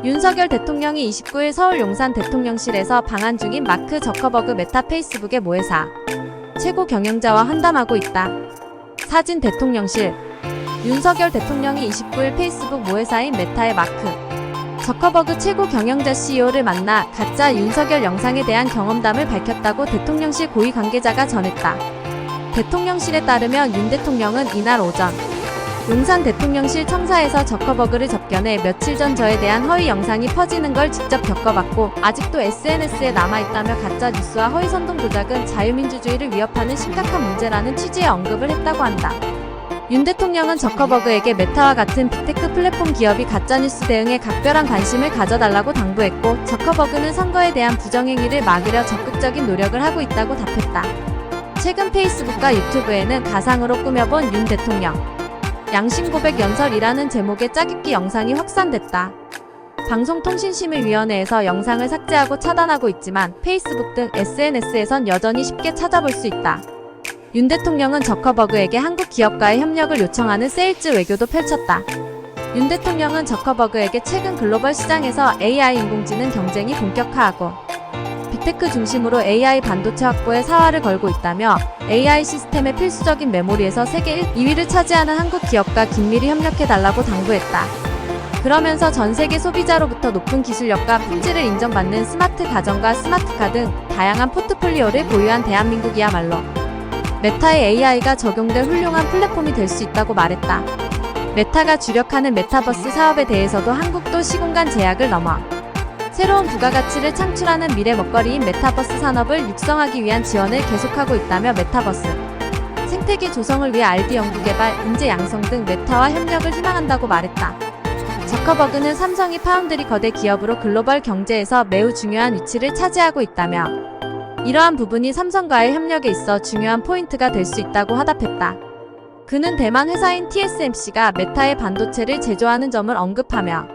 윤석열 대통령이 29일 서울 용산 대통령실에서 방한 중인 마크 저커버그 메타 페이스북의 모회사 최고 경영자와 환담하고 있다. 사진 대통령실. 윤석열 대통령이 29일 페이스북 모회사인 메타의 마크 저커버그 최고 경영자 CEO를 만나 가짜 윤석열 영상에 대한 경험담을 밝혔다고 대통령실 고위 관계자가 전했다. 대통령실에 따르면 윤 대통령은 이날 오전 용산 대통령실 청사에서 저커버그를 접견해 며칠 전 저에 대한 허위 영상이 퍼지는 걸 직접 겪어봤고 아직도 SNS에 남아있다며 가짜 뉴스와 허위 선동 조작은 자유민주주의를 위협하는 심각한 문제라는 취지의 언급을 했다고 한다. 윤 대통령은 저커버그에게 메타와 같은 빅테크 플랫폼 기업이 가짜뉴스 대응에 각별한 관심을 가져달라고 당부했고 저커버그는 선거에 대한 부정행위를 막으려 적극적인 노력을 하고 있다고 답했다. 최근 페이스북과 유튜브에는 가상으로 꾸며본 윤 대통령 양심고백 연설이라는 제목의 짜깁기 영상이 확산됐다. 방송통신심의위원회에서 영상을 삭제하고 차단하고 있지만 페이스북 등 SNS에선 여전히 쉽게 찾아볼 수 있다. 윤 대통령은 저커버그에게 한국 기업과의 협력을 요청하는 세일즈 외교도 펼쳤다. 윤 대통령은 저커버그에게 최근 글로벌 시장에서 AI 인공지능 경쟁이 본격화하고 빅테크 중심으로 AI 반도체 확보에 사활을 걸고 있다며 AI 시스템의 필수적인 메모리에서 세계 2위를 차지하는 한국 기업과 긴밀히 협력해달라고 당부했다. 그러면서 전 세계 소비자로부터 높은 기술력과 품질을 인정받는 스마트 가전과 스마트카 등 다양한 포트폴리오를 보유한 대한민국이야말로 메타의 AI가 적용될 훌륭한 플랫폼이 될 수 있다고 말했다. 메타가 주력하는 메타버스 사업에 대해서도 한국도 시공간 제약을 넘어 새로운 부가가치를 창출하는 미래 먹거리인 메타버스 산업을 육성하기 위한 지원을 계속하고 있다며 메타버스 생태계 조성을 위해 R&D 연구개발, 인재 양성 등 메타와 협력을 희망한다고 말했다. 저커버그는 삼성이 파운드리 거대 기업으로 글로벌 경제에서 매우 중요한 위치를 차지하고 있다며 이러한 부분이 삼성과의 협력에 있어 중요한 포인트가 될 수 있다고 화답했다. 그는 대만 회사인 TSMC가 메타의 반도체를 제조하는 점을 언급하며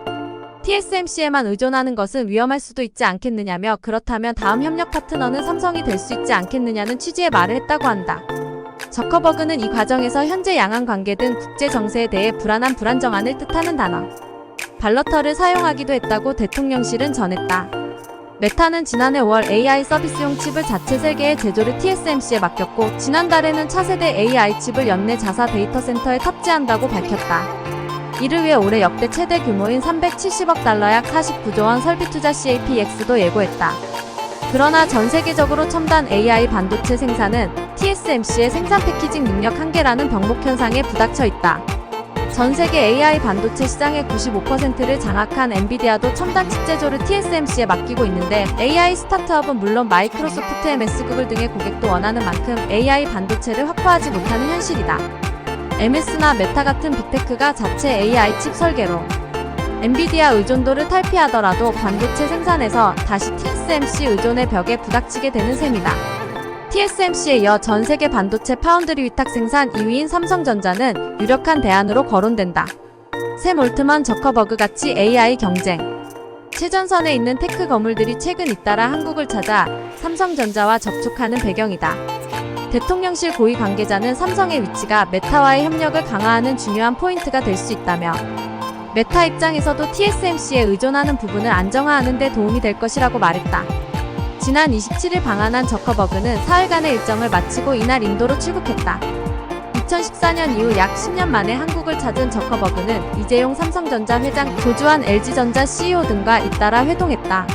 TSMC에만 의존하는 것은 위험할 수도 있지 않겠느냐며 그렇다면 다음 협력 파트너는 삼성이 될 수 있지 않겠느냐는 취지의 말을 했다고 한다. 저커버그는 이 과정에서 현재 양안 관계 등 국제 정세에 대해 불안정함을 뜻하는 단어 발러터를 사용하기도 했다고 대통령실은 전했다. 메타는 지난해 5월 AI 서비스용 칩을 자체 설계해 제조를 TSMC에 맡겼고 지난달에는 차세대 AI 칩을 연내 자사 데이터 센터에 탑재한다고 밝혔다. 이를 위해 올해 역대 최대 규모인 370억 달러 약 49조 원 설비 투자 CAPX도 예고했다. 그러나 전 세계적으로 첨단 AI 반도체 생산은 TSMC의 생산 패키징 능력 한계라는 병목 현상에 부닥쳐 있다. 전 세계 AI 반도체 시장의 95%를 장악한 엔비디아도 첨단 칩 제조를 TSMC에 맡기고 있는데 AI 스타트업은 물론 마이크로소프트, MS, 구글 등의 고객도 원하는 만큼 AI 반도체를 확보하지 못하는 현실이다. MS나 메타 같은 빅테크가 자체 AI 칩 설계로 엔비디아 의존도를 탈피하더라도 반도체 생산에서 다시 TSMC 의존의 벽에 부닥치게 되는 셈이다. TSMC에 이어 전 세계 반도체 파운드리 위탁 생산 2위인 삼성전자는 유력한 대안으로 거론된다. 샘 올트먼 저커버그 같이 AI 경쟁 최전선에 있는 테크 거물들이 최근 잇따라 한국을 찾아 삼성전자와 접촉하는 배경이다. 대통령실 고위 관계자는 삼성의 위치가 메타와의 협력을 강화하는 중요한 포인트가 될 수 있다며 메타 입장에서도 TSMC에 의존하는 부분을 안정화하는 데 도움이 될 것이라고 말했다. 지난 27일 방한한 저커버그는 사흘간의 일정을 마치고 이날 인도로 출국했다. 2014년 이후 약 10년 만에 한국을 찾은 저커버그는 이재용 삼성전자 회장, 조주환 LG전자 CEO 등과 잇따라 회동했다.